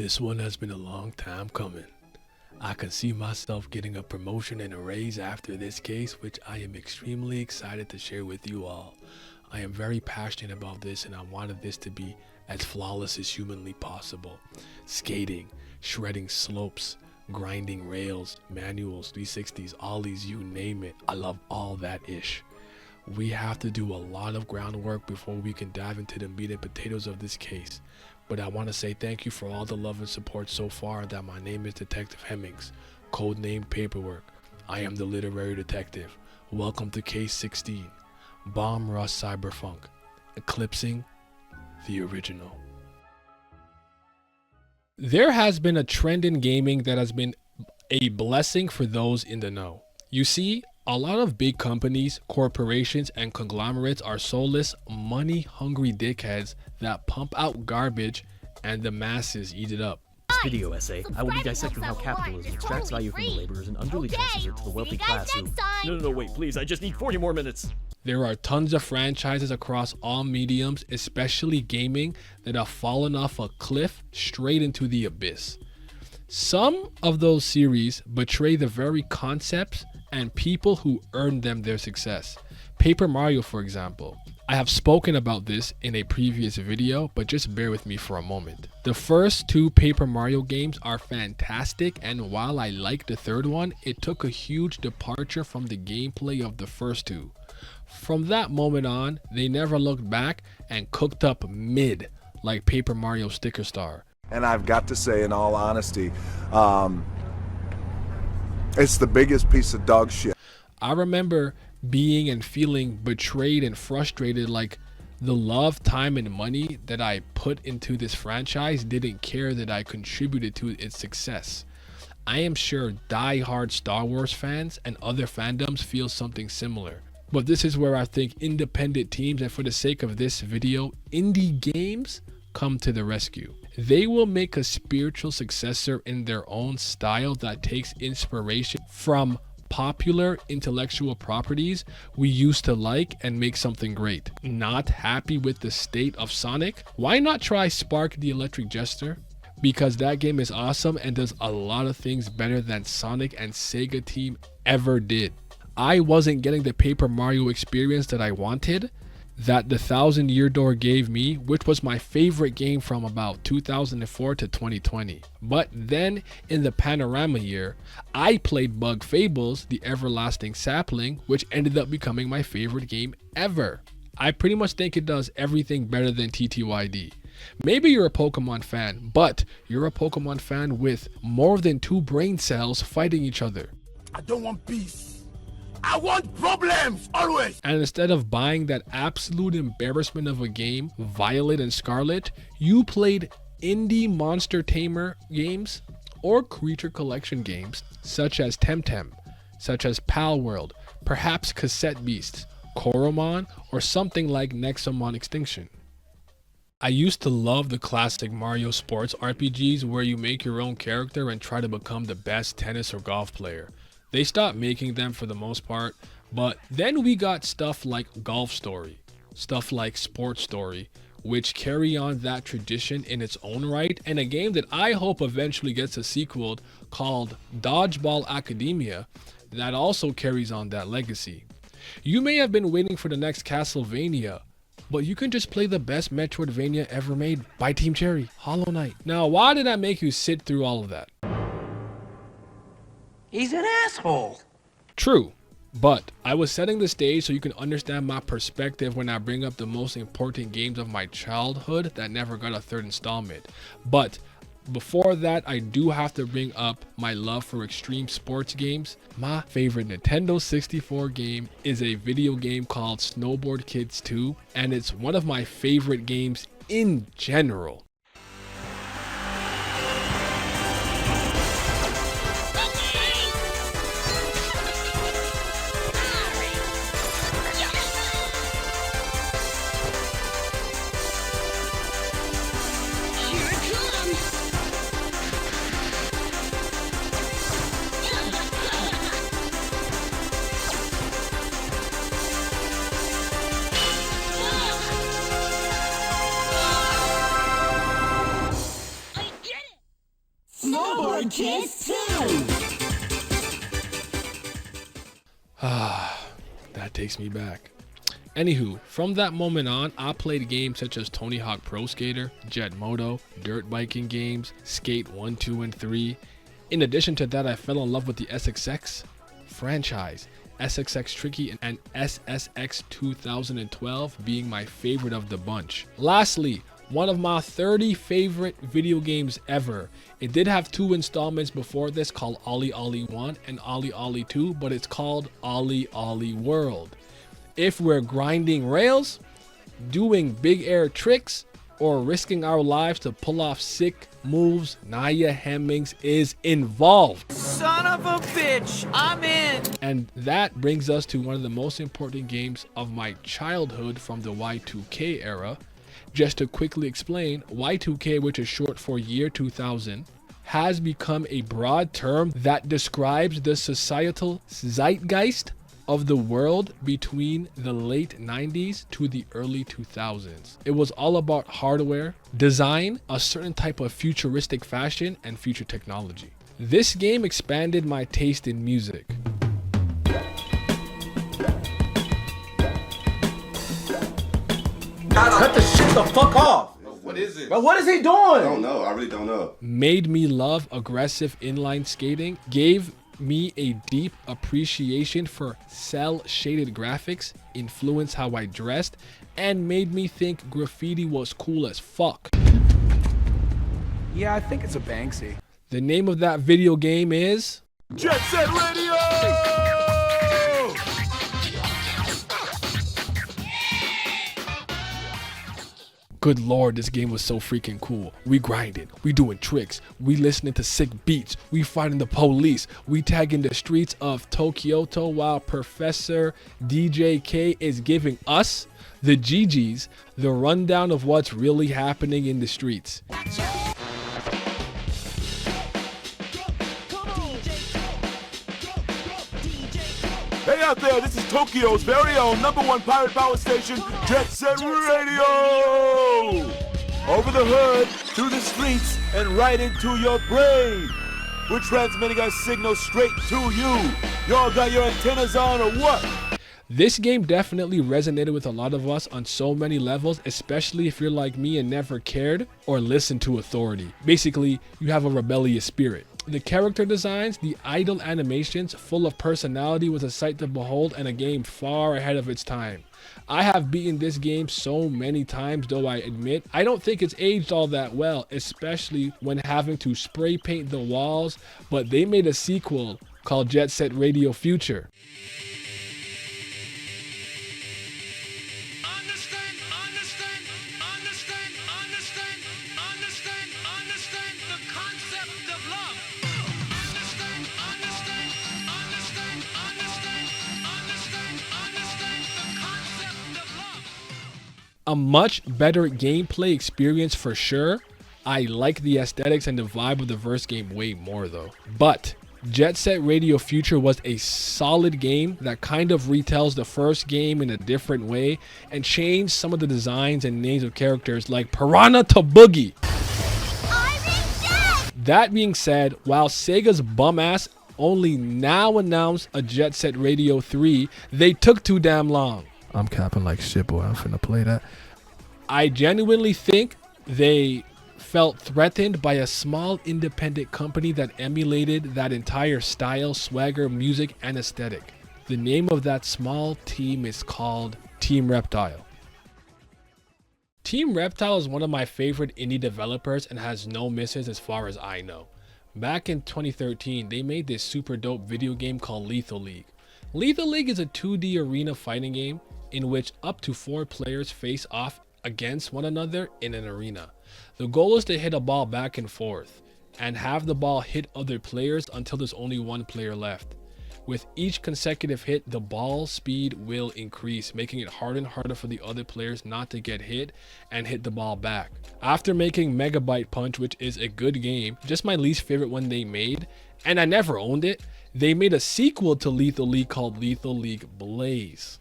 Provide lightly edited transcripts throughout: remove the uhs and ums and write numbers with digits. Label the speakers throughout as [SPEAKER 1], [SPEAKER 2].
[SPEAKER 1] This one has been a long time coming. I can see myself getting a promotion and a raise after this case, which I am extremely excited to share with you all. I am very passionate about this and I wanted this to be as flawless as humanly possible. Skating, shredding slopes, grinding rails, manuals, 360s, ollies, you name it. I love all that ish. We have to do a lot of groundwork before we can dive into the meat and potatoes of this case. But I want to say thank you for all the love and support so far. That my name is Detective Hemmings, codenamed Paperwork. I am the literary detective. Welcome to Case 16, Bomb Rush Cyberfunk, eclipsing the original. There has been a trend in gaming that has been a blessing for those in the know. You see, a lot of big companies, corporations, and conglomerates are soulless, money-hungry dickheads that pump out garbage and the masses eat it up.
[SPEAKER 2] In this video essay, I will be dissecting how capitalism extracts value from the laborers and unduly transfers it to the wealthy class who... No, wait, please, I just need 40 more minutes.
[SPEAKER 1] There are tons of franchises across all mediums, especially gaming, that have fallen off a cliff straight into the abyss. Some of those series betray the very concepts and people who earned them their success. Paper Mario, for example. I have spoken about this in a previous video, but just bear with me for a moment. The first two Paper Mario games are fantastic, and while I like the third one, it took a huge departure from the gameplay of the first two. From that moment on, they never looked back and cooked up mid like Paper Mario Sticker Star.
[SPEAKER 3] And I've got to say, in all honesty, it's the biggest piece of dog shit.
[SPEAKER 1] I remember being and feeling betrayed and frustrated, like the love, time, and money that I put into this franchise didn't care that I contributed to its success. I am sure die-hard Star Wars fans and other fandoms feel something similar. But this is where I think independent teams, and for the sake of this video, indie games, come to the rescue. They will make a spiritual successor in their own style that takes inspiration from popular intellectual properties we used to like and make something great. Not happy with the state of Sonic? Why not try Spark the Electric Jester? Because that game is awesome and does a lot of things better than Sonic and Sega Team ever did. I wasn't getting the Paper Mario experience that I wanted, that the Thousand Year Door gave me, which was my favorite game from about 2004 to 2020. But then in the panorama year, I played Bug Fables, the Everlasting Sapling, which ended up becoming my favorite game ever. I pretty much think it does everything better than TTYD. Maybe you're a Pokemon fan, but you're a Pokemon fan with more than 2 brain cells fighting each other.
[SPEAKER 4] I don't want peace. I want problems, always!
[SPEAKER 1] And instead of buying that absolute embarrassment of a game, Violet and Scarlet, you played indie monster tamer games or creature collection games such as Temtem, such as Pal World, perhaps Cassette Beasts, Koromon, or something like Nexomon Extinction. I used to love the classic Mario sports RPGs where you make your own character and try to become the best tennis or golf player. They stopped making them for the most part, but then we got stuff like Golf Story, stuff like Sports Story, which carry on that tradition in its own right, and a game that I hope eventually gets a sequel called Dodgeball Academia that also carries on that legacy. You may have been waiting for the next Castlevania, but you can just play the best Metroidvania ever made by Team Cherry, Hollow Knight. Now, why did I make you sit through all of that?
[SPEAKER 4] He's an asshole.
[SPEAKER 1] True, but I was setting the stage so you can understand my perspective when I bring up the most important games of my childhood that never got a third installment. But before that, I do have to bring up my love for extreme sports games. My favorite Nintendo 64 game is a video game called Snowboard Kids 2, and it's one of my favorite games in general.
[SPEAKER 4] Snowboard Kids 2!
[SPEAKER 1] That takes me back. Anywho, from that moment on, I played games such as Tony Hawk Pro Skater, Jet Moto, dirt biking games, Skate 1, 2, and 3. In addition to that, I fell in love with the SXX franchise, SXX Tricky and SSX 2012 being my favorite of the bunch. Lastly, one of my 30 favorite video games ever. It did have 2 installments before this called Ollie Ollie 1 and Ollie Ollie 2, but it's called Ollie Ollie World. If we're grinding rails, doing big air tricks, or risking our lives to pull off sick moves, Naya Hemmings is involved.
[SPEAKER 5] Son of a bitch, I'm in.
[SPEAKER 1] And that brings us to one of the most important games of my childhood from the Y2K era. Just to quickly explain, Y2K, which is short for year 2000, has become a broad term that describes the societal zeitgeist of the world between the late 90s to the early 2000s. It was all about hardware, design, a certain type of futuristic fashion, and future technology. This game expanded my taste in music.
[SPEAKER 6] Cut the shit the fuck off!
[SPEAKER 7] What is it?
[SPEAKER 6] But what is he doing?
[SPEAKER 7] I don't know. I really don't know.
[SPEAKER 1] Made me love aggressive inline skating, gave me a deep appreciation for cel-shaded graphics, influenced how I dressed, and made me think graffiti was cool as fuck.
[SPEAKER 8] Yeah, I think it's a Banksy.
[SPEAKER 1] The name of that video game is
[SPEAKER 4] Jet Set Radio!
[SPEAKER 1] Good lord, this game was so freaking cool. We grinding, we doing tricks, we listening to sick beats, we fighting the police, we tagging the streets of Tokyo while Professor DJ K is giving us, the GGs, the rundown of what's really happening in the streets.
[SPEAKER 4] Hey out there, this is Tokyo's very own #1 pirate power station, Jet Set Radio! Over the hood, through the streets, and right into your brain. We're transmitting our signal straight to you. Y'all got your antennas on or what?
[SPEAKER 1] This game definitely resonated with a lot of us on so many levels, especially if you're like me and never cared or listened to authority. Basically, you have a rebellious spirit. The character designs, the idle animations, full of personality, was a sight to behold and a game far ahead of its time. I have beaten this game so many times, though I admit I don't think it's aged all that well, especially when having to spray paint the walls, but they made a sequel called Jet Set Radio Future. A much better gameplay experience for sure. I like the aesthetics and the vibe of the first game way more though. But Jet Set Radio Future was a solid game that kind of retells the first game in a different way and changed some of the designs and names of characters like Piranha to Boogie. That being said, while Sega's bum ass only now announced a Jet Set Radio 3, they took too damn long. I'm capping like shit, boy. I'm finna play that. I genuinely think they felt threatened by a small independent company that emulated that entire style, swagger, music, and aesthetic. The name of that small team is called Team Reptile. Team Reptile is one of my favorite indie developers and has no misses as far as I know. Back in 2013, they made this super dope video game called Lethal League. Lethal League is a 2D arena fighting game in which up to 4 players face off against one another in an arena. The goal is to hit a ball back and forth and have the ball hit other players until there's only 1 player left. With each consecutive hit, the ball speed will increase, making it harder and harder for the other players not to get hit and hit the ball back. After making Megabyte Punch, which is a good game, just my least favorite one they made, and I never owned it, they made a sequel to Lethal League called Lethal League Blaze.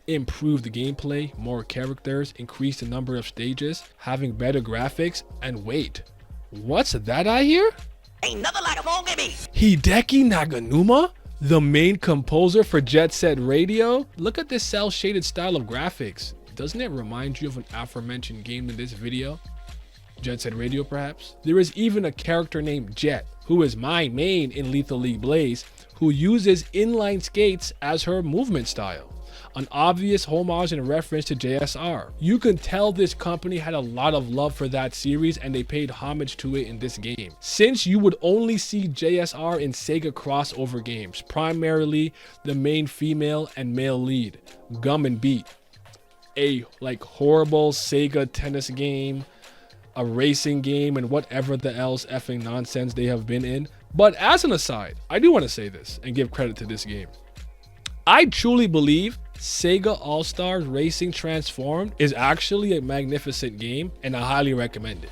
[SPEAKER 1] Improve the gameplay, more characters, increase the number of stages, having better graphics, and wait, what's that I hear?
[SPEAKER 8] Ain't nothing like a phone game.
[SPEAKER 1] Hideki Naganuma, the main composer for Jet Set Radio? Look at this cel-shaded style of graphics. Doesn't it remind you of an aforementioned game in this video? Jet Set Radio, perhaps? There is even a character named Jet, who is my main in Lethal League Blaze, who uses inline skates as her movement style. An obvious homage and reference to JSR. You can tell this company had a lot of love for that series and they paid homage to it in this game. Since you would only see JSR in Sega crossover games, primarily the main female and male lead, Gum and Beat. A horrible Sega tennis game, a racing game, and whatever the else effing nonsense they have been in. But as an aside, I do want to say this and give credit to this game. I truly believe Sega All-Stars Racing Transformed is actually a magnificent game and I highly recommend it.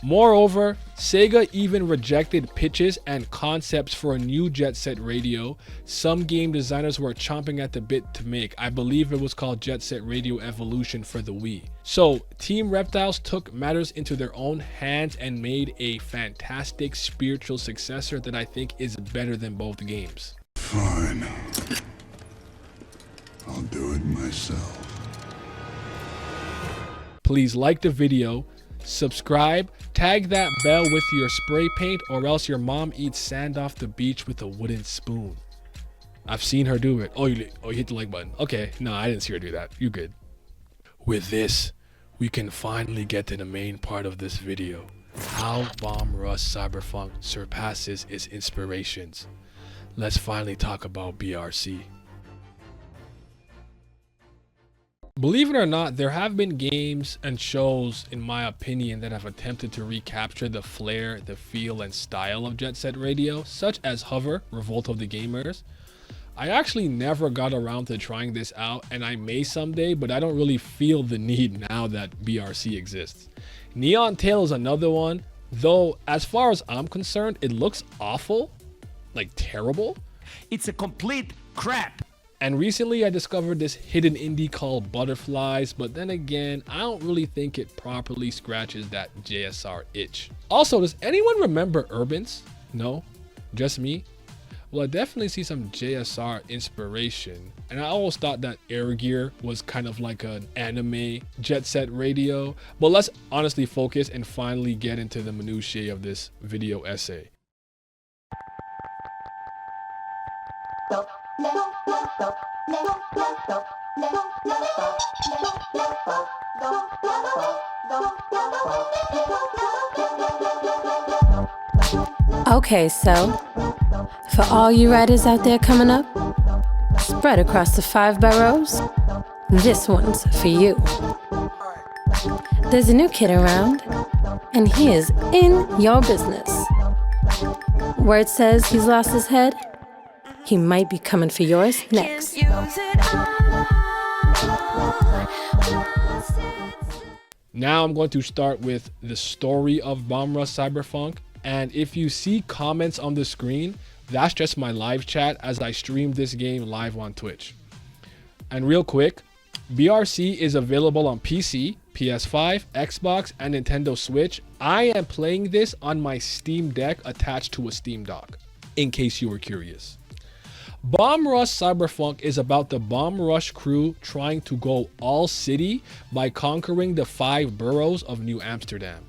[SPEAKER 1] Moreover, Sega even rejected pitches and concepts for a new Jet Set Radio some game designers were chomping at the bit to make. I believe it was called Jet Set Radio Evolution for the Wii. So Team Reptiles took matters into their own hands and made a fantastic spiritual successor that I think is better than both games.
[SPEAKER 3] Fine. I'll do it myself.
[SPEAKER 1] Please like the video, subscribe, tag that bell with your spray paint or else your mom eats sand off the beach with a wooden spoon. I've seen her do it. Oh, you hit the like button. Okay, no, I didn't see her do that. You good. With this, we can finally get to the main part of this video. How Bomb Rush Cyberfunk surpasses its inspirations. Let's finally talk about BRC. Believe it or not, there have been games and shows, in my opinion, that have attempted to recapture the flair, the feel, and style of Jet Set Radio, such as Hover, Revolt of the Gamers. I actually never got around to trying this out, and I may someday, but I don't really feel the need now that BRC exists. Neon Tail is another one, though as far as I'm concerned, it looks awful, like terrible.
[SPEAKER 5] It's a complete crap.
[SPEAKER 1] And recently I discovered this hidden indie called Butterflies, but then again, I don't really think it properly scratches that JSR itch. Also, does anyone remember Urbans? No? Just me? Well, I definitely see some JSR inspiration. And I always thought that Air Gear was kind of like an anime Jet Set Radio. But let's honestly focus and finally get into the minutiae of this video essay.
[SPEAKER 9] Okay, so for all you riders out there coming up, spread across the 5 boroughs, this one's for you. There's a new kid around, and he is in your business. Word says he's lost his head. He might be coming for yours next.
[SPEAKER 1] Now I'm going to start with the story of Bomb Rush Cyberfunk. And if you see comments on the screen, that's just my live chat as I stream this game live on Twitch. And real quick, BRC is available on PC, PS5, Xbox, and Nintendo Switch. I am playing this on my Steam Deck attached to a Steam Dock, in case you were curious. Bomb Rush Cyberfunk is about the Bomb Rush crew trying to go all city by conquering the 5 boroughs of New Amsterdam.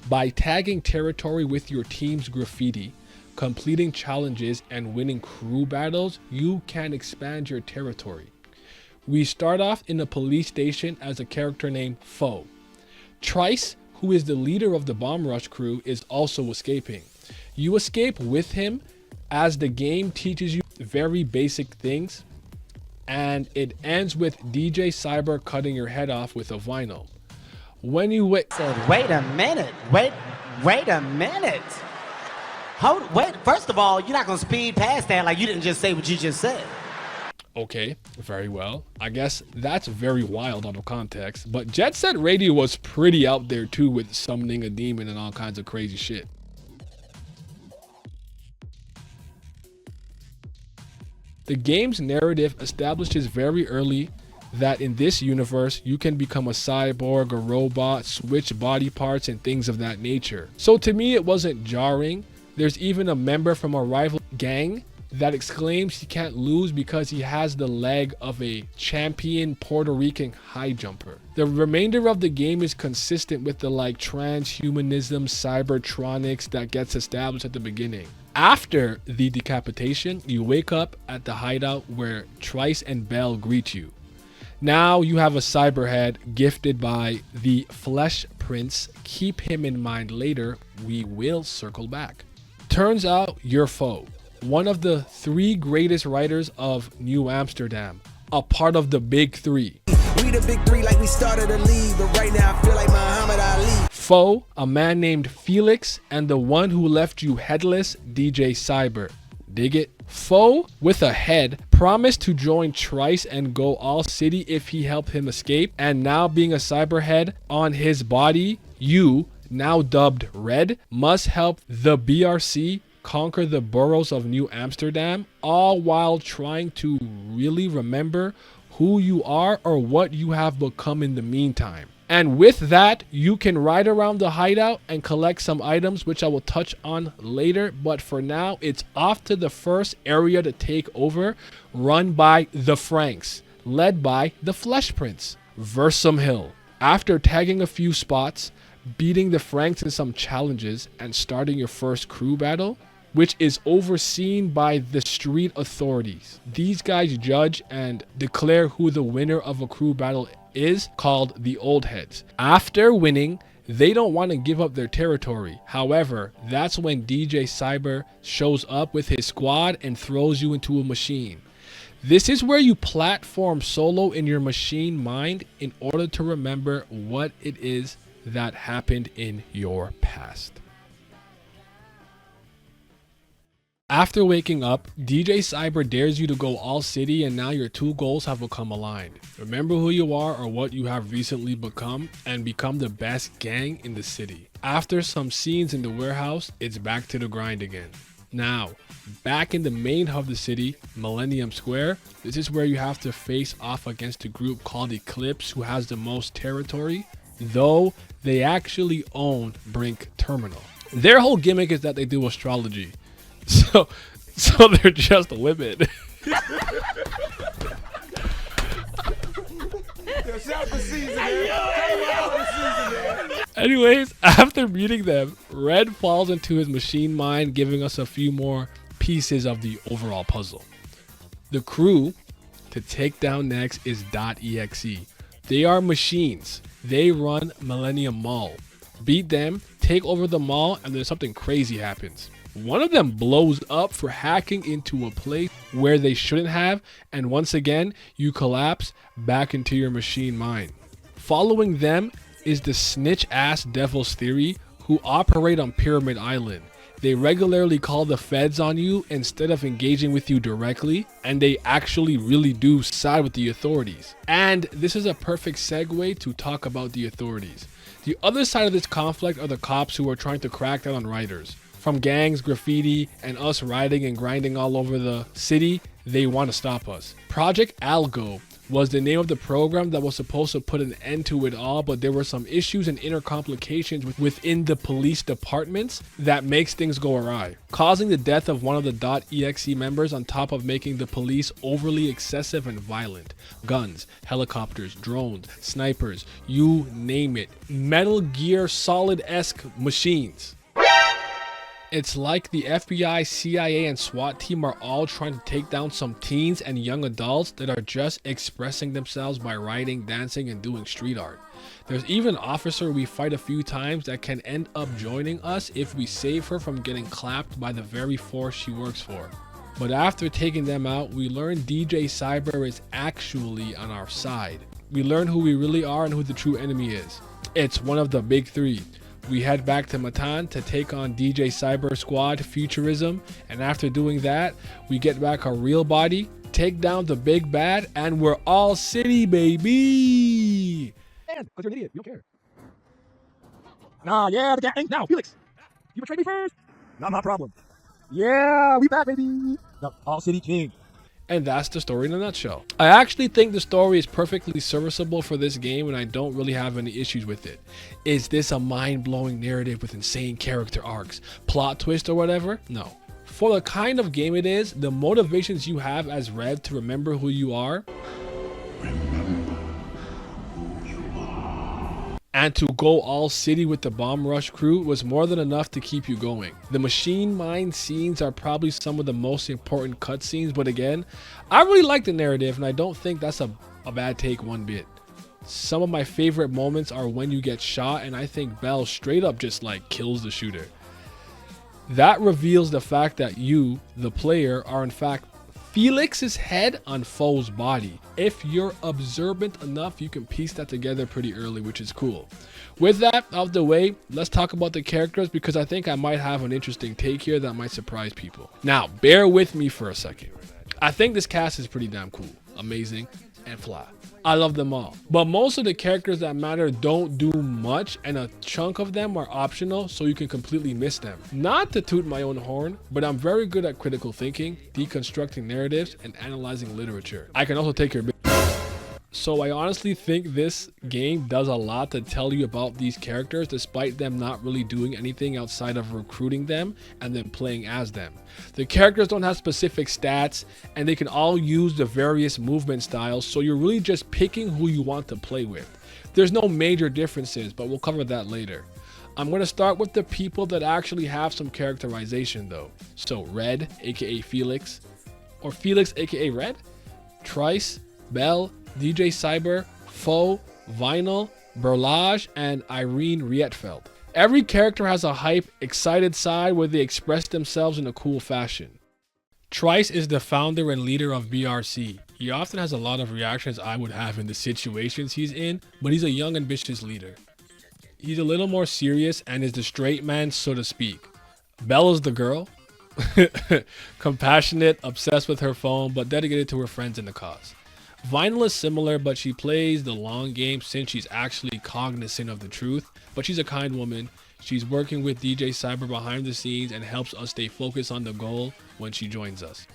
[SPEAKER 1] By tagging territory with your team's graffiti, completing challenges, and winning crew battles, you can expand your territory. We start off in a police station as a character named Foe. Trice, who is the leader of the Bomb Rush crew, is also escaping. You escape with him as the game teaches you very basic things, and it ends with DJ Cyber cutting your head off with a vinyl. When you wait
[SPEAKER 6] a minute. Wait a minute. Wait, first of all, you're not gonna speed past that like you didn't just say what you just said.
[SPEAKER 1] Okay, very well. I guess that's very wild out of context, but Jet Set Radio was pretty out there too with summoning a demon and all kinds of crazy shit. The game's narrative establishes very early that in this universe, you can become a cyborg, a robot, switch body parts, and things of that nature. So to me, it wasn't jarring. There's even a member from a rival gang that exclaims he can't lose because he has the leg of a champion Puerto Rican high jumper. The remainder of the game is consistent with the like transhumanism, cybertronics that gets established at the beginning. After the decapitation, you wake up at the hideout where Trice and Bell greet you. Now you have a cyberhead gifted by the Flesh Prince. Keep him in mind later. We will circle back. Turns out your foe, one of the 3 greatest writers of New Amsterdam, a part of the Big 3.
[SPEAKER 10] We the Big 3 like we started a league, but right now I feel like Muhammad Ali.
[SPEAKER 1] Foe, a man named Felix, and the one who left you headless, DJ Cyber. Dig it? Foe, with a head, promised to join Trice and go all city if he helped him escape, and now being a cyberhead on his body, you, now dubbed Red, must help the BRC conquer the boroughs of New Amsterdam, all while trying to really remember who you are or what you have become in the meantime. And with that, you can ride around the hideout and collect some items, which I will touch on later. But for now, it's off to the first area to take over, run by the Franks, led by the Flesh Prince, Versum Hill. After tagging a few spots, beating the Franks in some challenges, and starting your first crew battle, which is overseen by the street authorities. These guys judge and declare who the winner of a crew battle is, called the Old Heads. After winning, they don't want to give up their territory. However, that's when DJ Cyber shows up with his squad and throws you into a machine. This is where you platform solo in your machine mind in order to remember what it is that happened in your past. After waking up, DJ Cyber dares you to go all city, and now your 2 goals have become aligned. Remember who you are or what you have recently become, and become the best gang in the city. After some scenes in the warehouse, it's back to the grind again. Now, back in the main hub of the city, Millennium Square, this is where you have to face off against a group called Eclipse, who has the most territory, though they actually own Brink Terminal. Their whole gimmick is that they do astrology. So they're just women. Anyways, after meeting them, Red falls into his machine mind, giving us a few more pieces of the overall puzzle. The crew to take down next is .exe. They are machines. They run Millennium Mall. Beat them, take over the mall, and then something crazy happens. One of them blows up for hacking into a place where they shouldn't have, and once again, you collapse back into your machine mind. Following them is the snitch-ass Devil's Theory, who operate on Pyramid Island. They regularly call the feds on you instead of engaging with you directly, and they actually really do side with the authorities. And this is a perfect segue to talk about the authorities. The other side of this conflict are the cops who are trying to crack down on writers. From gangs, graffiti, and us riding and grinding all over the city, they want to stop us. Project Algo was the name of the program that was supposed to put an end to it all, but there were some issues and inner complications within the police departments that makes things go awry, causing the death of one of the .exe members on top of making the police overly excessive and violent. Guns, helicopters, drones, snipers, you name it. Metal Gear Solid-esque machines. It's like the FBI, CIA, and SWAT team are all trying to take down some teens and young adults that are just expressing themselves by writing, dancing, and doing street art. There's even an officer we fight a few times that can end up joining us if we save her from getting clapped by the very force she works for. But after taking them out, we learn DJ Cyber is actually on our side. We learn who we really are and who the true enemy is. It's one of the big 3. We head back to Matan to take on DJ Cyber Squad Futurism, and after doing that, we get back our real body, take down the big bad, and we're all city, baby.
[SPEAKER 2] And because you're an idiot, you don't care. Nah, yeah, the gang. Now, Felix, you betrayed me first. Not my problem. Yeah, we back, baby. No, all city king.
[SPEAKER 1] And that's the story in a nutshell. I actually think the story is perfectly serviceable for this game, and I don't really have any issues with it. Is this a mind-blowing narrative with insane character arcs, plot twist, or whatever? No. For the kind of game it is, the motivations you have as Red to remember who you are, and to go all city with the bomb rush crew was more than enough to keep you going. The machine mine scenes are probably some of the most important cutscenes, but again, I really like the narrative and I don't think that's a bad take one bit. Some of my favorite moments are when you get shot, and I think Bell straight up just like kills the shooter. That reveals the fact that you, the player, are in fact Felix's head on Foe's body. If you're observant enough, you can piece that together pretty early, which is cool. With that out of the way, let's talk about the characters, because I think I might have an interesting take here that might surprise people. Now, bear with me for a second. I think this cast is pretty damn cool, amazing, and fly. I love them all. But most of the characters that matter don't do much, and a chunk of them are optional, so you can completely miss them. Not to toot my own horn, but I'm very good at critical thinking, deconstructing narratives, and analyzing literature. I can also take your So I honestly think this game does a lot to tell you about these characters, despite them not really doing anything outside of recruiting them and then playing as them. The characters don't have specific stats, and they can all use the various movement styles, so you're really just picking who you want to play with. There's no major differences, but we'll cover that later. I'm going to start with the people that actually have some characterization though. So Red, aka Felix, or Felix aka Red, Trice, Bell, DJ Cyber, Foe, Vinyl, Berlage, and Irene Rietfeld. Every character has a hype, excited side where they express themselves in a cool fashion. Trice is the founder and leader of BRC. He often has a lot of reactions I would have in the situations he's in, but he's a young, ambitious leader. He's a little more serious and is the straight man, so to speak. Belle is the girl. Compassionate, obsessed with her phone, but dedicated to her friends and the cause. Vinyl is similar, but she plays the long game since she's actually cognizant of the truth, but she's a kind woman. She's working with DJ Cyber behind the scenes and helps us stay focused on the goal when she joins us.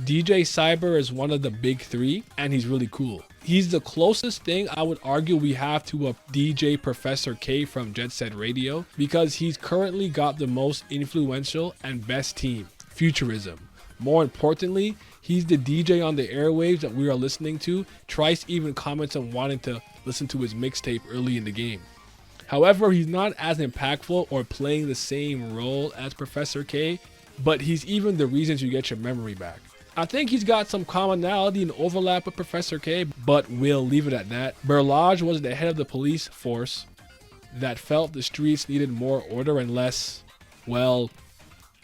[SPEAKER 1] DJ Cyber is one of the big three, and he's really cool. He's the closest thing I would argue we have to a DJ Professor K from Jet Set Radio, because he's currently got the most influential and best team, Futurism. More importantly, he's the DJ on the airwaves that we are listening to. Trice even comments on wanting to listen to his mixtape early in the game. However, he's not as impactful or playing the same role as Professor K, but he's even the reasons you get your memory back. I think he's got some commonality and overlap with Professor K, but we'll leave it at that. Berlage was the head of the police force that felt the streets needed more order and less, well,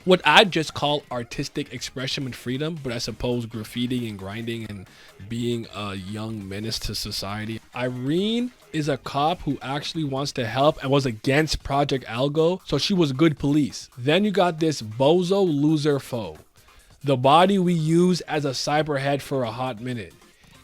[SPEAKER 1] what I'd just call artistic expression and freedom, but I suppose graffiti and grinding and being a young menace to society. Irene is a cop who actually wants to help and was against Project Algo, so she was good police. Then you got this bozo loser Foe, the body we use as a cyberhead for a hot minute.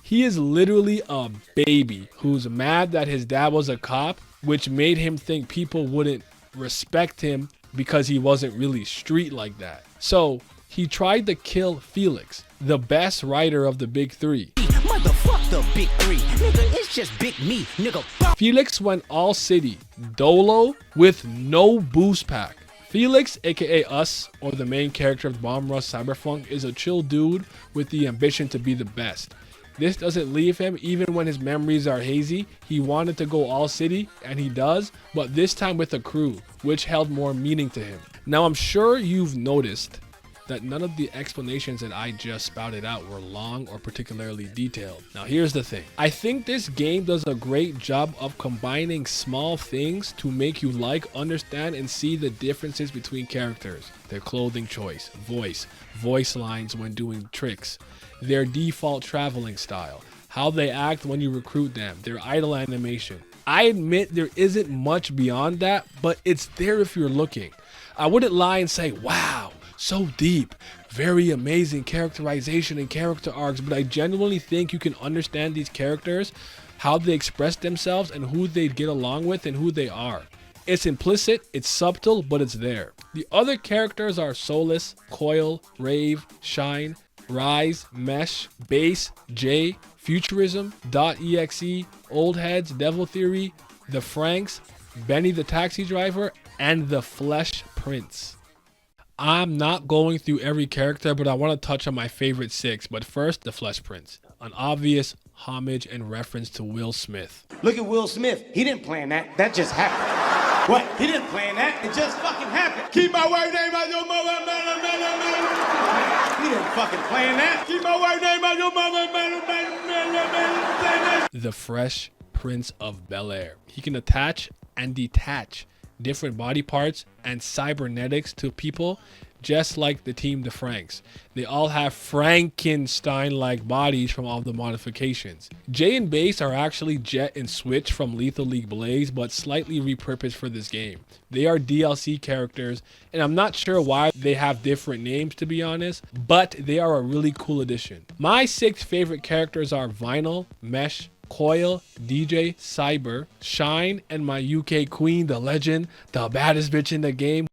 [SPEAKER 1] He is literally a baby who's mad that his dad was a cop, which made him think people wouldn't respect him because he wasn't really street like that. So he tried to kill Felix, the best writer of the big three.
[SPEAKER 10] Motherfuck the big three, nigga, it's just big me, nigga.
[SPEAKER 1] Felix went all city, dolo, with no boost pack. Felix, aka Us, or the main character of Bomb Rush Cyberfunk, is a chill dude with the ambition to be the best. This doesn't leave him even when his memories are hazy. He wanted to go all city, and he does, but this time with a crew, which held more meaning to him. Now I'm sure you've noticed that none of the explanations that I just spouted out were long or particularly detailed. Now here's the thing. I think this game does a great job of combining small things to make you like, understand, and see the differences between characters. Their clothing choice, voice lines when doing tricks, their default traveling style, how they act when you recruit them, their idle animation. I admit there isn't much beyond that, but it's there if you're looking. I wouldn't lie and say, wow, so deep, very amazing characterization and character arcs, but I genuinely think you can understand these characters, how they express themselves, and who they get along with and who they are. It's implicit, it's subtle, but it's there. The other characters are Solus, Coil, Rave, Shine, Rise, Mesh, Base, J, Futurism, .exe, Old Heads, Devil Theory, The Franks, Benny the Taxi Driver, and the Flesh Prince. I'm not going through every character, but I want to touch on my favorite 6. But first, the Flesh Prince, an obvious homage and reference to Will Smith.
[SPEAKER 6] Look at Will Smith. He didn't plan that. That just happened. What? He didn't plan that. It just fucking happened. Keep my white name out your mother, He didn't fucking plan that. Keep my white name out your mother,
[SPEAKER 1] The Fresh Prince of Bel-Air. He can attach and detach different body parts and cybernetics to people, just like the team the Franks. They all have Frankenstein-like bodies from all the modifications. Jay and Base are actually Jet and Switch from Lethal League Blaze, but slightly repurposed for this game. They are DLC characters, and I'm not sure why they have different names, to be honest, but they are a really cool addition. My 6 favorite characters are Vinyl, Mesh, Coil, DJ, Cyber, Shine, and my UK queen, the legend, the baddest bitch in the game.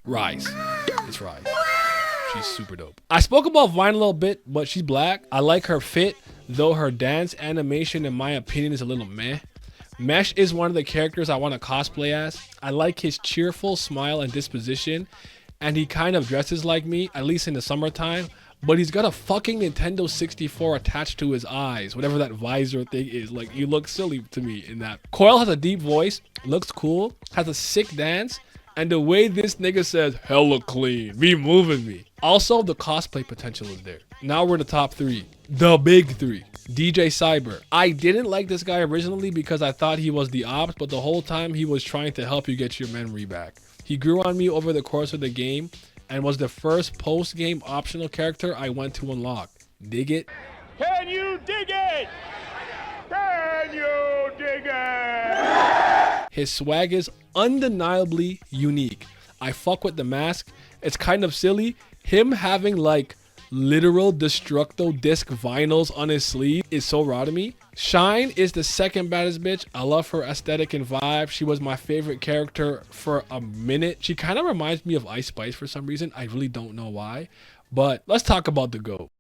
[SPEAKER 1] Rise. It's Rise. She's super dope. I spoke about Vine a little bit, but she's black. I like her fit, though her dance animation, in my opinion, is a little meh. Mesh is one of the characters I want to cosplay as. I like his cheerful smile and disposition, and he kind of dresses like me, at least in the summertime. But he's got a fucking Nintendo 64 attached to his eyes, whatever that visor thing is. Like, you look silly to me in that. Coil has a deep voice, looks cool, has a sick dance, and the way this nigga says, hella clean, be moving me. Also, the cosplay potential is there. Now we're the top 3. The big 3. DJ Cyber. I didn't like this guy originally because I thought he was the ops, but the whole time he was trying to help you get your memory back. He grew on me over the course of the game, and was the first post-game optional character I went to unlock. Dig it?
[SPEAKER 4] Can you dig it? Can you dig it?
[SPEAKER 1] His swag is undeniably unique. I fuck with the mask. It's kind of silly. Him having like literal Destructo disc vinyls on his sleeve is so raw to me. Shine is the second baddest bitch. I love her aesthetic and vibe. She was my favorite character for a minute. She kind of reminds me of Ice Spice for some reason. I really don't know why. But let's talk about the GOAT.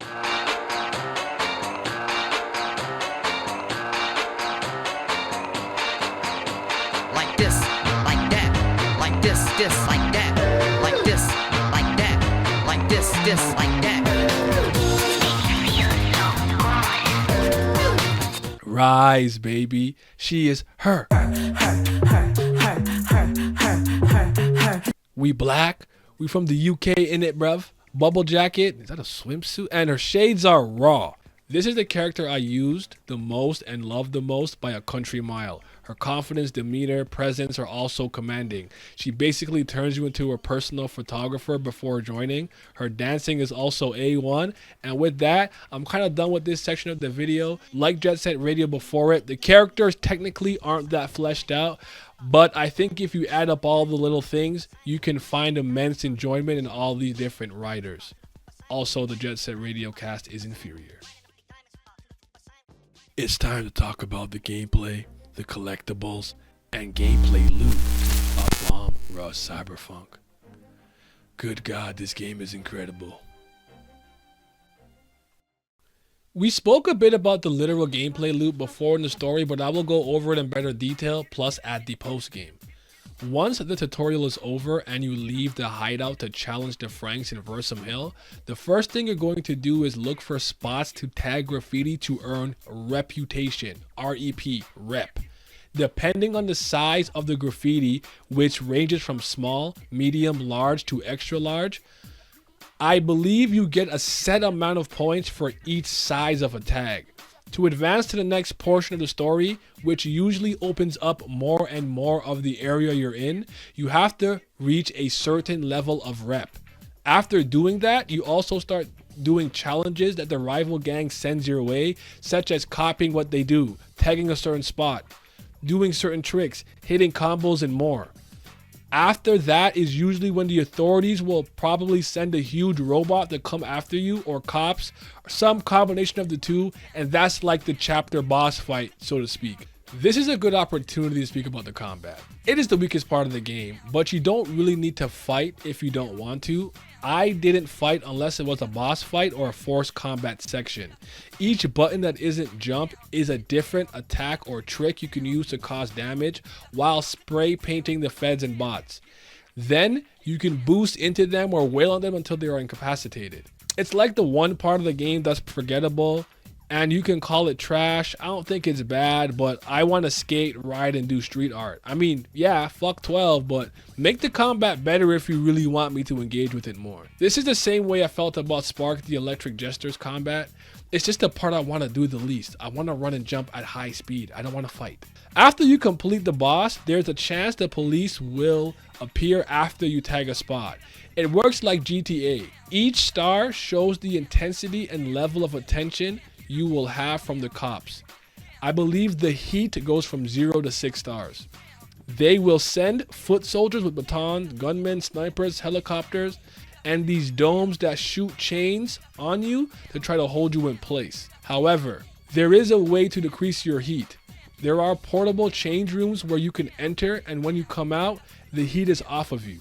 [SPEAKER 8] Like this, like that, like this, like that, like this, like that, like this, like that.
[SPEAKER 1] Rise, baby. She is her. We black. We from the UK in it, bruv. Bubble jacket. Is that a swimsuit? And her shades are raw. This is the character I used the most and loved the most by a country mile. Her confidence, demeanor, presence are also commanding. She basically turns you into a personal photographer before joining. Her dancing is also A1. And with that, I'm kind of done with this section of the video. Like Jet Set Radio before it, the characters technically aren't that fleshed out, but I think if you add up all the little things, you can find immense enjoyment in all these different writers. Also, the Jet Set Radio cast is inferior. It's time to talk about the gameplay, the collectibles, and gameplay loop of Bomb Rush Cyberfunk. Good God, this game is incredible. We spoke a bit about the literal gameplay loop before in the story, but I will go over it in better detail, plus add the post game. Once the tutorial is over and you leave the hideout to challenge the Franks in Versum Hill, the first thing you're going to do is look for spots to tag graffiti to earn reputation, R-E-P, rep. Depending on the size of the graffiti, which ranges from small, medium, large to extra large, I believe you get a set amount of points for each size of a tag. To advance to the next portion of the story, which usually opens up more and more of the area you're in, you have to reach a certain level of rep. After doing that, you also start doing challenges that the rival gang sends your way, such as copying what they do, tagging a certain spot, doing certain tricks, hitting combos, and more. After that is usually when the authorities will probably send a huge robot to come after you, or cops, or some combination of the two, and that's like the chapter boss fight, so to speak. This is a good opportunity to speak about the combat. It is the weakest part of the game, but you don't really need to fight if you don't want to. I didn't fight unless it was a boss fight or a forced combat section. Each button that isn't jump is a different attack or trick you can use to cause damage while spray painting the feds and bots. Then you can boost into them or wail on them until they are incapacitated. It's like the one part of the game that's forgettable, and you can call it trash. I don't think it's bad, but I want to skate, ride, and do street art. I mean, yeah, fuck 12, but make the combat better if you really want me to engage with it more. This is the same way I felt about Spark the Electric Jester's combat. It's just the part I want to do the least. I want to run and jump at high speed. I don't want to fight. After you complete the boss, there's a chance the police will appear after you tag a spot. It works like GTA. Each star shows the intensity and level of attention you will have from the cops. I believe the heat goes from 0 to 6 stars. They will send foot soldiers with batons, gunmen, snipers, helicopters, and these domes that shoot chains on you to try to hold you in place. However, there is a way to decrease your heat. There are portable change rooms where you can enter, and when you come out, the heat is off of you.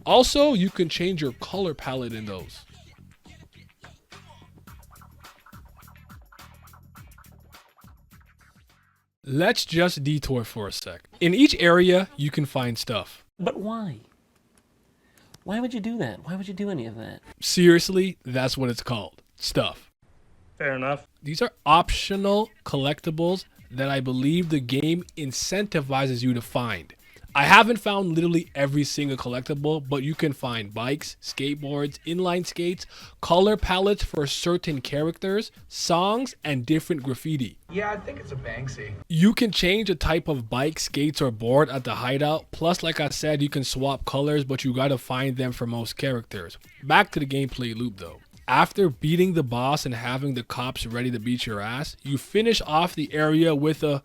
[SPEAKER 1] Also, you can change your color palette in those. Let's just detour for a sec. In each area, you can find stuff.
[SPEAKER 11] But why? Why would you do that? Why would you do any of that?
[SPEAKER 1] Seriously, that's what it's called. Stuff.
[SPEAKER 2] Fair enough.
[SPEAKER 1] These are optional collectibles that I believe the game incentivizes you to find. I haven't found literally every single collectible, but you can find bikes, skateboards, inline skates, color palettes for certain characters, songs, and different graffiti.
[SPEAKER 12] Yeah, I think it's a Banksy.
[SPEAKER 1] You can change the type of bike, skates, or board at the hideout. Plus, like I said, you can swap colors, but you gotta find them for most characters. Back to the gameplay loop though. After beating the boss and having the cops ready to beat your ass, you finish off the area with a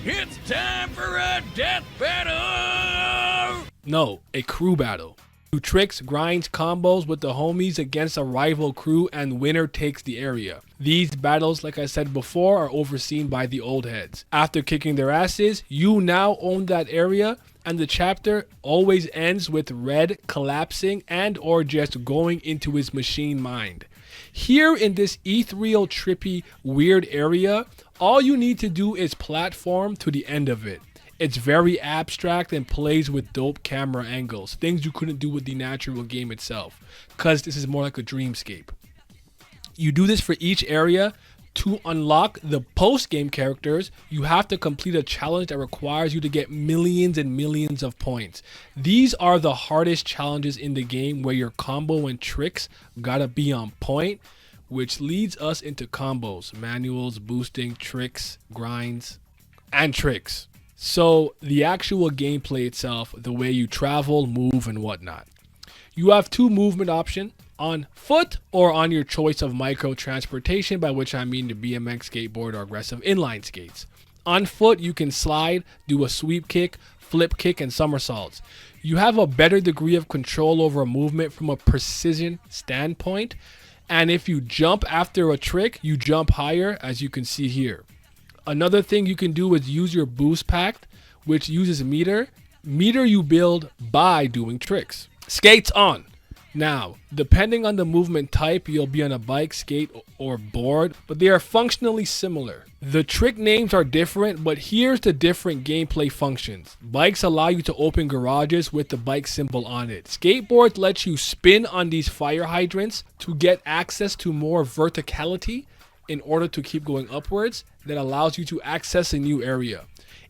[SPEAKER 5] It's time for a death battle!
[SPEAKER 1] No, a crew battle. Do tricks, grinds, combos with the homies against a rival crew, and winner takes the area. These battles, like I said before, are overseen by the old heads. After kicking their asses, you now own that area, and the chapter always ends with Red collapsing and or just going into his machine mind. Here in this ethereal, trippy, weird area, all you need to do is platform to the end of it. It's very abstract and plays with dope camera angles, things you couldn't do with the natural game itself, because this is more like a dreamscape. You do this for each area. To unlock the post-game characters, you have to complete a challenge that requires you to get millions and millions of points. These are the hardest challenges in the game, where your combo and tricks gotta be on point, which leads us into combos, manuals, boosting, tricks, grinds, and tricks. So the actual gameplay itself, the way you travel, move, and whatnot. You have two movement options, on foot or on your choice of micro transportation, by which I mean the BMX, skateboard, or aggressive inline skates. On foot, you can slide, do a sweep kick, flip kick, and somersaults. You have a better degree of control over movement from a precision standpoint, and if you jump after a trick, you jump higher, as you can see here. Another thing you can do is use your boost pack, which uses meter you build by doing tricks. Skates on. Now, depending on the movement type, you'll be on a bike, skate, or board, but they are functionally similar. The trick names are different, but here's the different gameplay functions. Bikes allow you to open garages with the bike symbol on it. Skateboards let you spin on these fire hydrants to get access to more verticality in order to keep going upwards. That allows you to access a new area.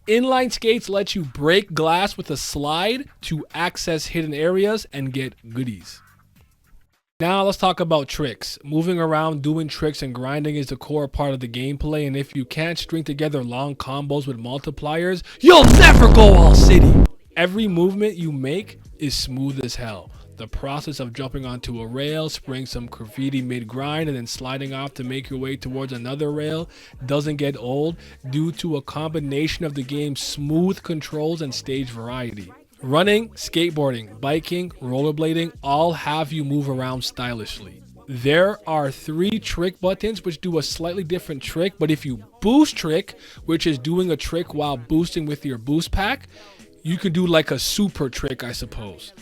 [SPEAKER 1] Inline skates let you break glass with a slide to access hidden areas and get goodies. Now let's talk about tricks. Moving around, doing tricks, and grinding is the core part of the gameplay, and if you can't string together long combos with multipliers, you'll never go all city. Every movement you make is smooth as hell. The process of jumping onto a rail, spraying some graffiti mid-grind, and then sliding off to make your way towards another rail doesn't get old due to a combination of the game's smooth controls and stage variety. Running, skateboarding, biking, rollerblading all have you move around stylishly. There are 3 trick buttons which do a slightly different trick, but if you boost trick, which is doing a trick while boosting with your boost pack, you can do like a super trick, I suppose.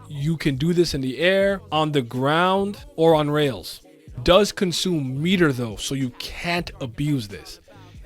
[SPEAKER 1] You can do this in the air, on the ground, or on rails. Does consume meter though, so you can't abuse this.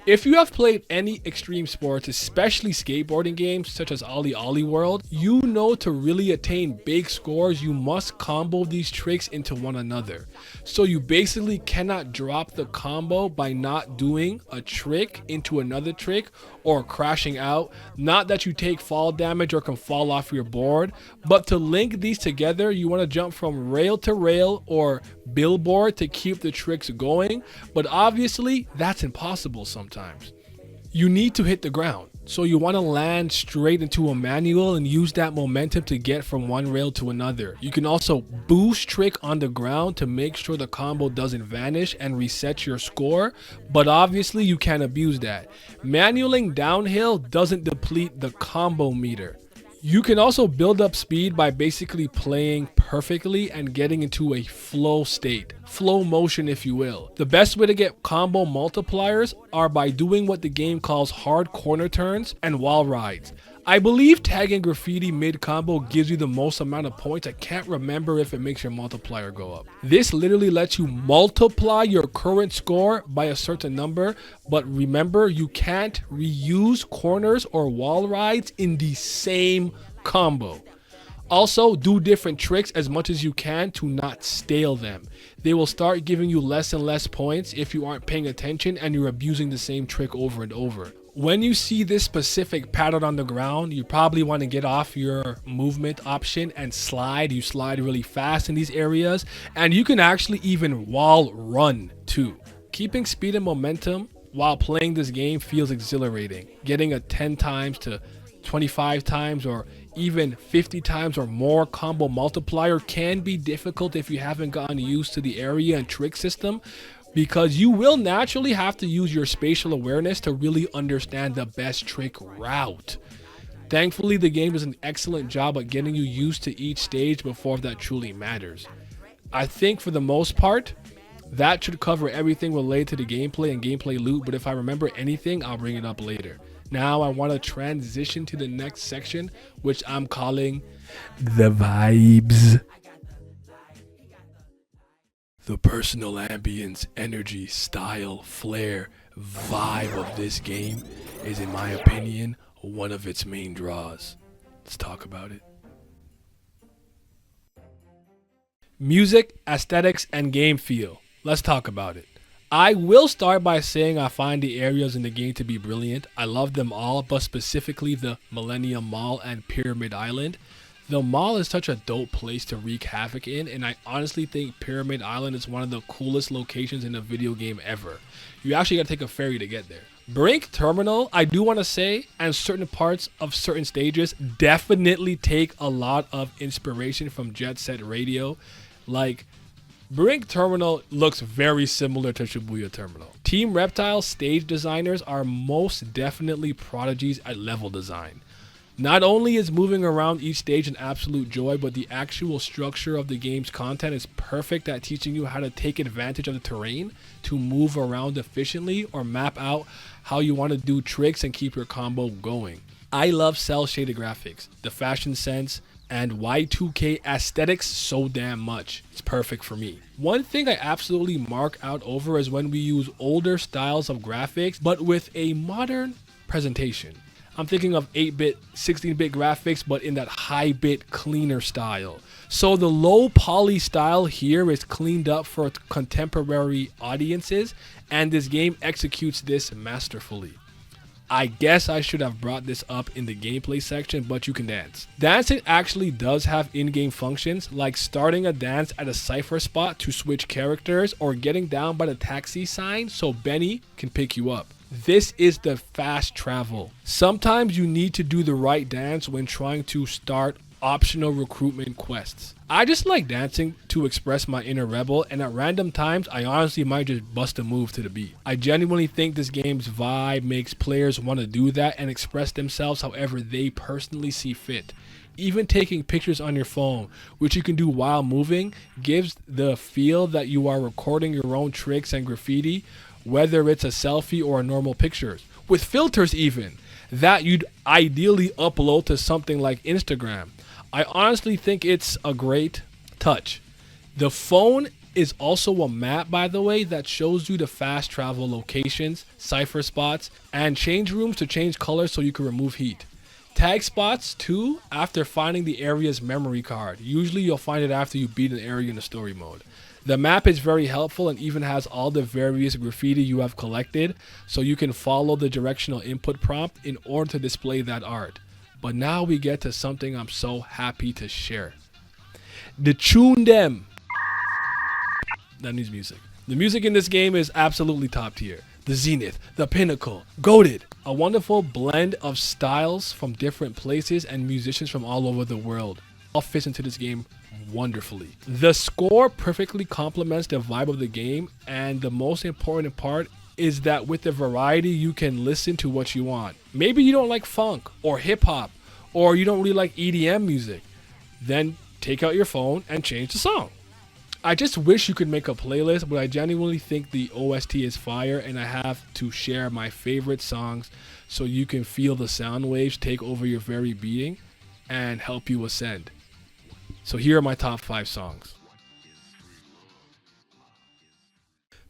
[SPEAKER 1] If you have played any extreme sports, especially skateboarding games such as Ollie Ollie World, you know to really attain big scores, you must combo these tricks into one another. So you basically cannot drop the combo by not doing a trick into another trick or crashing out. Not that you take fall damage or can fall off your board, but to link these together, you want to jump from rail to rail or billboard to keep the tricks going, but obviously that's impossible sometimes. You need to hit the ground, so you want to land straight into a manual and use that momentum to get from one rail to another. You can also boost trick on the ground to make sure the combo doesn't vanish and reset your score, but obviously you can't abuse that. Manualing downhill doesn't deplete the combo meter. You can also build up speed by basically playing perfectly and getting into a flow state, flow motion if you will. The best way to get combo multipliers are by doing what the game calls hard corner turns and wall rides. I believe tagging graffiti mid combo gives you the most amount of points. I can't remember if it makes your multiplier go up. This literally lets you multiply your current score by a certain number, but remember you can't reuse corners or wall rides in the same combo. Also, do different tricks as much as you can to not stale them. They will start giving you less and less points if you aren't paying attention and you're abusing the same trick over and over. When you see this specific pattern on the ground, you probably want to get off your movement option and slide. You slide really fast in these areas, and you can actually even wall run too. Keeping speed and momentum while playing this game feels exhilarating. Getting a 10 times to 25 times or even 50 times or more combo multiplier can be difficult if you haven't gotten used to the area and trick system, because you will naturally have to use your spatial awareness to really understand the best trick route. Thankfully, the game does an excellent job at getting you used to each stage before that truly matters. I think for the most part, that should cover everything related to the gameplay and gameplay loot, but if I remember anything, I'll bring it up later. Now I want to transition to the next section, which I'm calling the vibes. The personal ambience, energy, style, flair, vibe of this game is, in my opinion, one of its main draws. Let's talk about it. Music, aesthetics, and game feel. Let's talk about it. I will start by saying I find the areas in the game to be brilliant. I love them all, but specifically the Millennium Mall and Pyramid Island. The mall is such a dope place to wreak havoc in, and I honestly think Pyramid Island is one of the coolest locations in a video game ever. You actually gotta take a ferry to get there. Brink Terminal, I do want to say, and certain parts of certain stages definitely take a lot of inspiration from Jet Set Radio. Like, Brink Terminal looks very similar to Shibuya Terminal. Team Reptile stage designers are most definitely prodigies at level design. Not only is moving around each stage an absolute joy, but the actual structure of the game's content is perfect at teaching you how to take advantage of the terrain to move around efficiently or map out how you want to do tricks and keep your combo going. I love cel shaded graphics, the fashion sense, and Y2K aesthetics so damn much. It's perfect for me. One thing I absolutely mark out over is when we use older styles of graphics, but with a modern presentation. I'm thinking of 8-bit, 16-bit graphics, but in that high-bit, cleaner style. So the low poly style here is cleaned up for contemporary audiences, and this game executes this masterfully. I guess I should have brought this up in the gameplay section, but you can dance. Dancing actually does have in-game functions, like starting a dance at a cipher spot to switch characters, or getting down by the taxi sign so Benny can pick you up. This is the fast travel. Sometimes you need to do the right dance when trying to start optional recruitment quests. I just like dancing to express my inner rebel, and at random times I honestly might just bust a move to the beat. I genuinely think this game's vibe makes players want to do that and express themselves however they personally see fit. Even taking pictures on your phone, which you can do while moving, gives the feel that you are recording your own tricks and graffiti, whether it's a selfie or a normal pictures, with filters even, that you'd ideally upload to something like Instagram. I honestly think it's a great touch. The phone is also a map, by the way, that shows you the fast travel locations, cipher spots, and change rooms to change colors so you can remove heat. Tag spots too after finding the area's memory card. Usually you'll find it after you beat an area in the story mode. The map is very helpful and even has all the various graffiti you have collected, so you can follow the directional input prompt in order to display that art. But now we get to something I'm so happy to share. The tune them. That needs music. The music in this game is absolutely top tier. The zenith, the pinnacle, goated. A wonderful blend of styles from different places and musicians from all over the world. All fits into this game wonderfully. The score perfectly complements the vibe of the game, and the most important part is that with the variety you can listen to what you want. Maybe you don't like funk or hip hop, or you don't really like EDM music. Then take out your phone and change the song. I just wish you could make a playlist, but I genuinely think the OST is fire, and I have to share my favorite songs so you can feel the sound waves take over your very being and help you ascend. So here are my top 5 songs.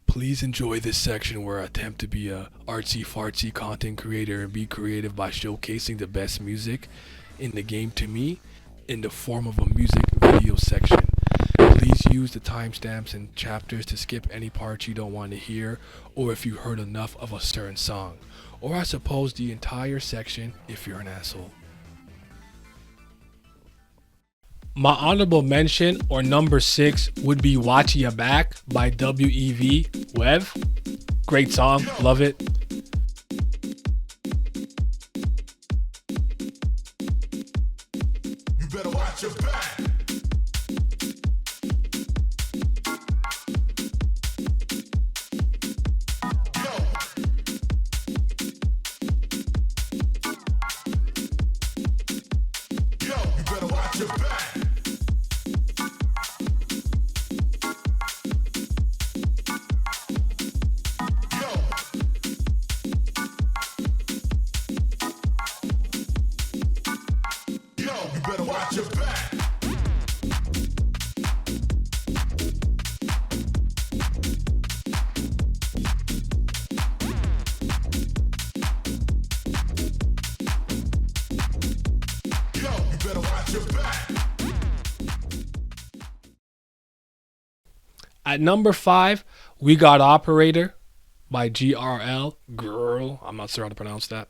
[SPEAKER 1] Please enjoy this section where I attempt to be a artsy-fartsy content creator and be creative by showcasing the best music in the game to me in the form of a music video section. Please use the timestamps and chapters to skip any parts you don't want to hear, or if you heard enough of a certain song, or I suppose the entire section if you're an asshole. My honorable mention, or number 6, would be Watchyaback by WEV Wev. Great song, love it.
[SPEAKER 3] You better watch your back.
[SPEAKER 1] At number 5, we got Operator by GRRL. GRRL, I'm not sure how to pronounce that.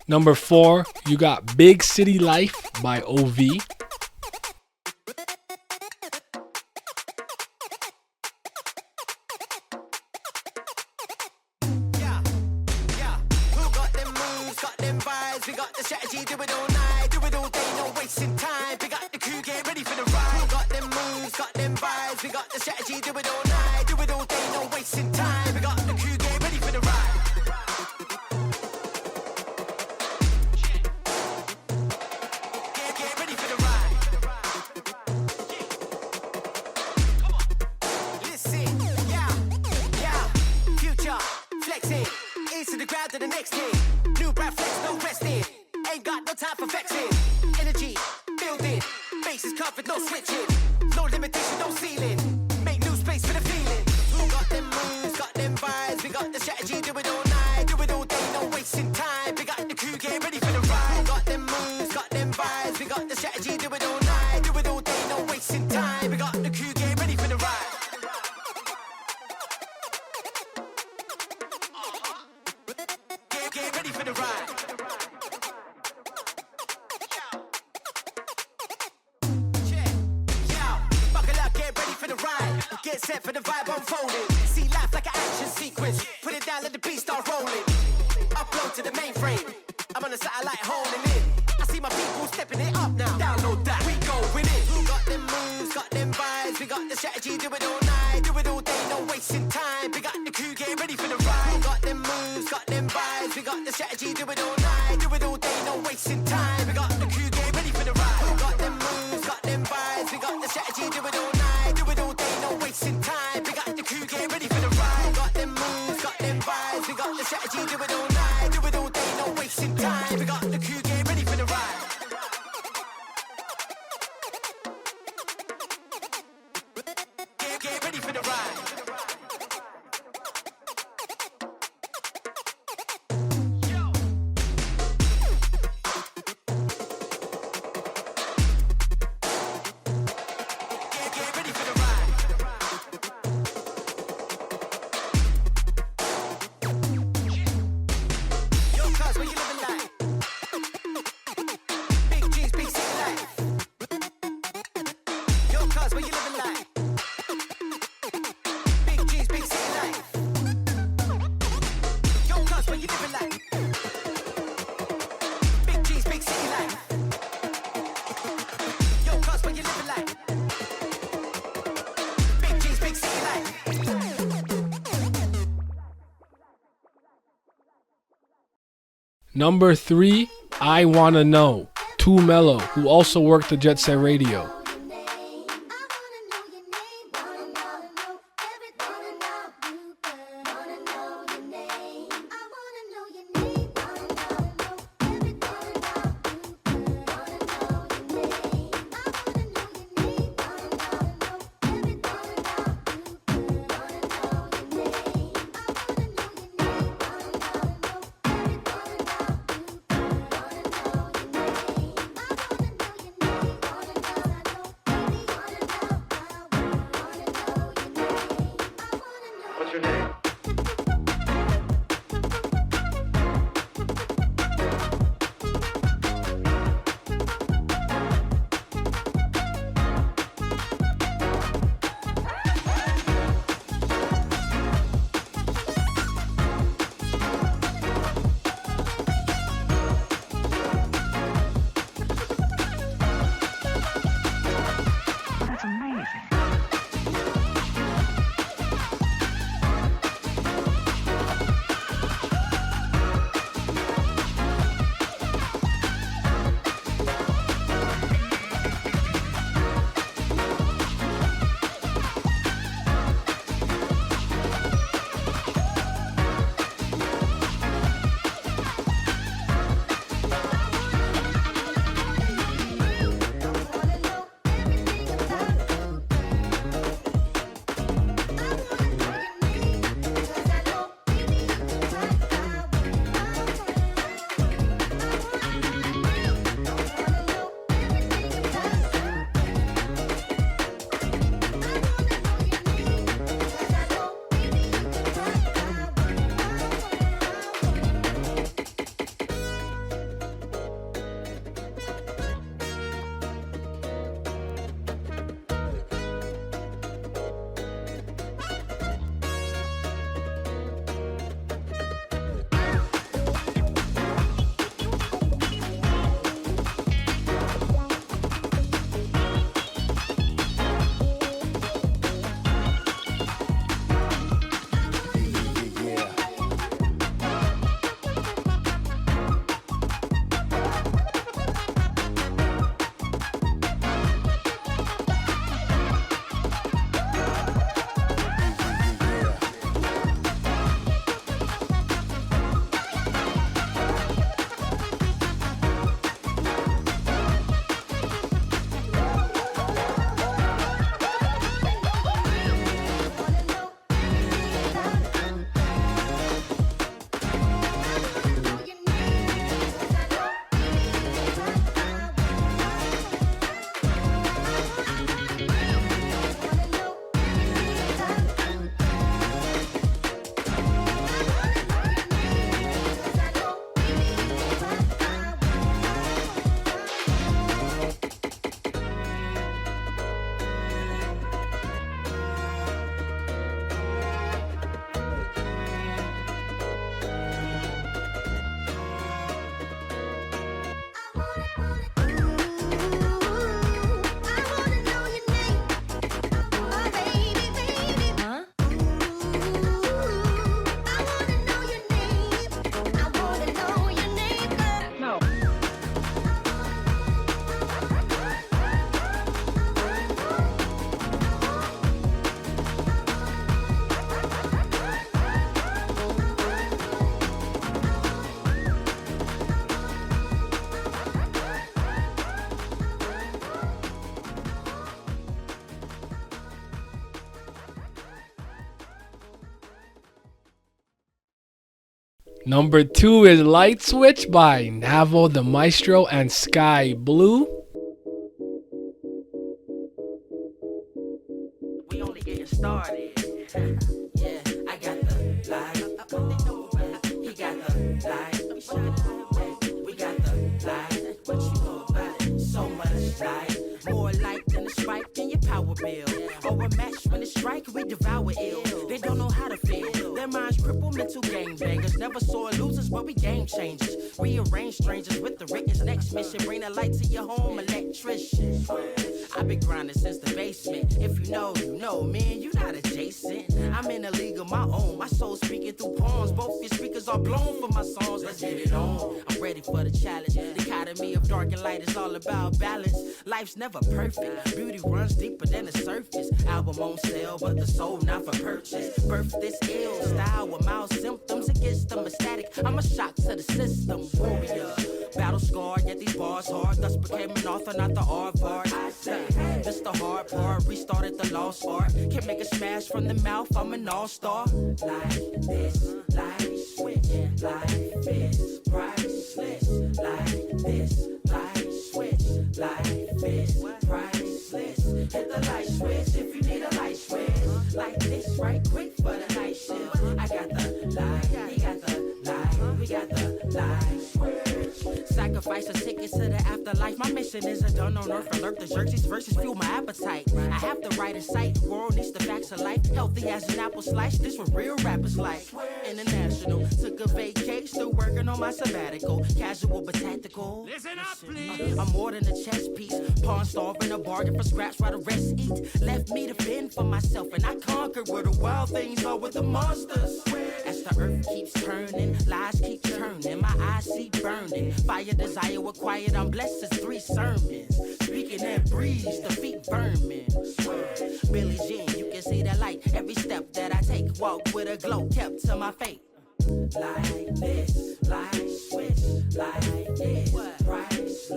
[SPEAKER 1] Number 4, you got Big City Life by OV.
[SPEAKER 10] We got the strategy, do it all night, do it all day, no wasting time. We got the crew, get ready for the ride. We got them moves, got them vibes. We got the strategy, do it all night, do it all day, no wasting time. We got the crew, get ready for the ride. Get ready for the ride. Come on, listen, yeah, future, flexing, east to the ground to the next thing. New brand flex, no resting. Ain't got no time for vexing. Energy, building. Base is covered, no switching. No limitation, no ceiling. Make new space for the feeling. We got them moves, got them vibes. We got the strategy, do it all night, do it all day, no wasting time. We got the crew, get ready for the ride. We got them moves, got them vibes. We got the strategy, do it all night, do it all day, no wasting time. We got the crew, get ready for the ride. Get ready for the ride. Get set for the vibe unfolding. See life like an action sequence. Put it down, let the beat start rolling. Upload to the mainframe. I'm on the satellite holding in. I see my people stepping it up now. Download that, we go with it. We got them moves, got them vibes. We got the strategy, do it all night, do it all day, no wasting time. We got the crew, get ready for the ride. We got them moves, got them vibes. We got the strategy, do it all night, do it all day, no wasting time. We got the crew, get ready for the ride. We got them moves, got them vibes. We got the strategy, do it all night, do it all day, no wasting time. We got the crew, get ready for the ride. We got them moves, got them vibes. We got the strategy, do it all night, do it all day, no wasting time. We got the crew, get ready for the ride. Get ready for the ride.
[SPEAKER 1] Number 3, I Wanna Know, to Mello, who also worked the Jet Set Radio. Number 2 is Light Switch by Navo, the Maestro, and Skyblew.
[SPEAKER 10] We only getting started. Yeah, I got the light. He got the light. We got the light. What you know about it? So much light. More light than a spike in your power bill. Or a match when it strike, we devour ill. They don't know how to feel. Their minds crippled, mental gangbangers. Never saw losers, but we game changers. Rearrange strangers with the Rickens. Next mission, bring the light to your home, electrician. I've been grinding since the basement. If you know, you know, man, you not adjacent. I'm in a league of my own. My soul speaking through poems. Both your speakers are blown for my songs. Let's get it on. I'm ready for the challenge. The dichotomy of dark and light is all about balance. Life's never perfect. Beauty runs deeper than the surface. Album on sale, but the soul not for purchase. Birth this ill style with mild symptoms against them ecstatic. I'm a shock to the system. Warrior, battle scarred, yet these bars hard. Thus became an author, not the Harvard. I say, this the hard part. Restarted the lost art. Can make a smash from the mouth. I'm an all-star. Like this, light switch. Life is priceless. Like this, light switch. Life is priceless. Hit the light switch if you need a light switch. Like this, right quick for the night shift. I got the light, he got the light, we got the light switch. Sacrifice a ticket to the afterlife. My mission is a done on earth. Alert the jerseys versus fuel my appetite. I have the right insight. World needs the facts of life. Healthy as an apple slice. This what real rappers like. International. Took a vacation. Still working on my sabbatical. Casual but tactical. Listen up, please. I'm more than a chess piece. Pawn starving a bargain for scraps while the rest eat. Left me to fend for myself and I conquered where the wild things are with the monsters. As the earth keeps turning, lies keep turning. My eyes see burning. Fire desire with quiet. I'm blessed as 3 sermons. Speaking that breeze, the feet vermin. Billie Jean, you can see the light. Every step that I take, walk with a glow kept to my fate. Like this, light switch. Like this, priceless.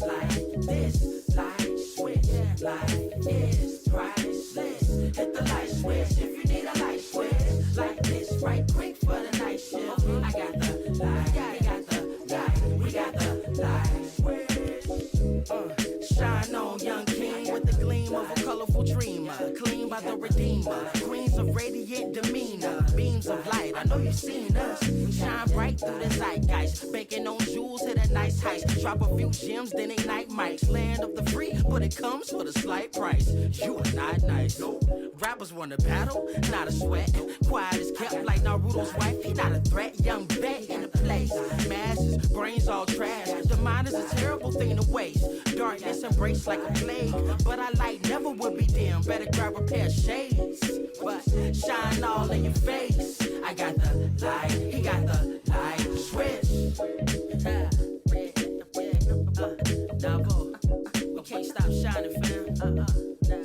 [SPEAKER 10] Like this, light switch. Like this, priceless. Hit the light switch if you need a light switch. Like this, right quick for the night shift. I got the light, I got the light, we got the light switch. Shine on, young king, with the gleam of a colorful dreamer. Clean by the redeemer. Queens of radiant demeanor. Beams of light, I know you've seen us. Shine bright through the zeitgeist. Baking on jewels, hit a nice heist. Drop a few gems, then ignite mics. Land of the free, but it comes with a slight price. You are not nice. Rappers want to battle, not a sweat. Quiet is kept like Naruto's wife. He not a threat, young vet in the place. Masses, brains all trash. The mind is a terrible thing to waste. Darkness embraced like a plague. But our light never would be dim. Better grab a pair of shades. But shine all in your face. I got the light, he got the light switch. Navo, we can't stop shining, fam.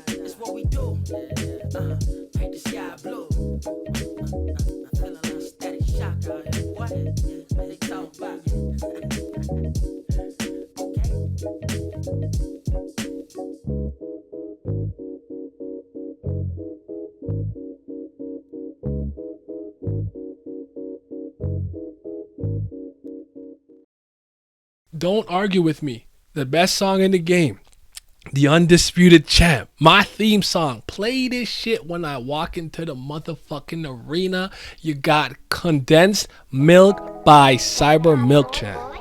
[SPEAKER 10] It's what we do. Paint the sky blue. I'm feeling a little static shock out here. What? They talk about
[SPEAKER 1] Don't argue with me. The best song in the game. The undisputed champ. My theme song. Play this shit when I walk into the motherfucking arena. You got Condensed Milk by Cyber Milk Champ.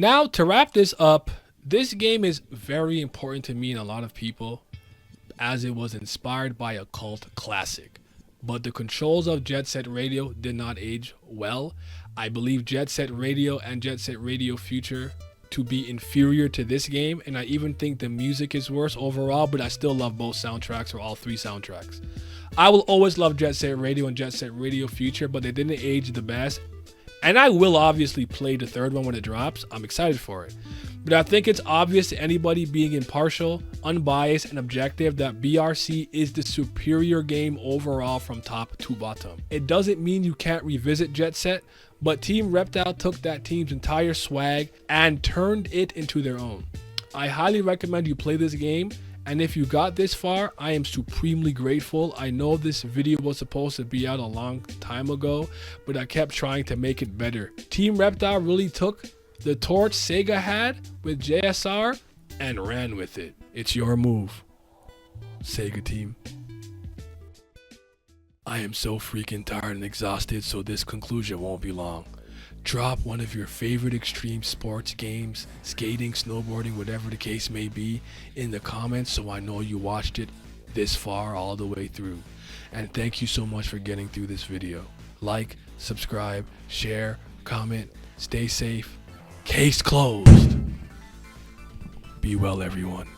[SPEAKER 1] Now, to wrap this up, this game is very important to me and a lot of people, as it was inspired by a cult classic. But the controls of Jet Set Radio did not age well. I believe Jet Set Radio and Jet Set Radio Future to be inferior to this game, and I even think the music is worse overall, but I still love both soundtracks, or all three soundtracks. I will always love Jet Set Radio and Jet Set Radio Future, but they didn't age the best. And I will obviously play the third one when it drops. I'm excited for it. But I think it's obvious to anybody being impartial, unbiased, and objective that BRC is the superior game overall from top to bottom. It doesn't mean you can't revisit Jet Set, but Team Reptile took that team's entire swag and turned it into their own. I highly recommend you play this game. And if you got this far, I am supremely grateful. I know this video was supposed to be out a long time ago, but I kept trying to make it better. Team Reptile really took the torch Sega had with JSR and ran with it. It's your move, Sega team. I am so freaking tired and exhausted, so this conclusion won't be long. Drop one of your favorite extreme sports games, skating, snowboarding, whatever the case may be, in the comments so I know you watched it this far all the way through. And thank you so much for getting through this video. Like, subscribe, share, comment, stay safe. Case closed. Be well, everyone.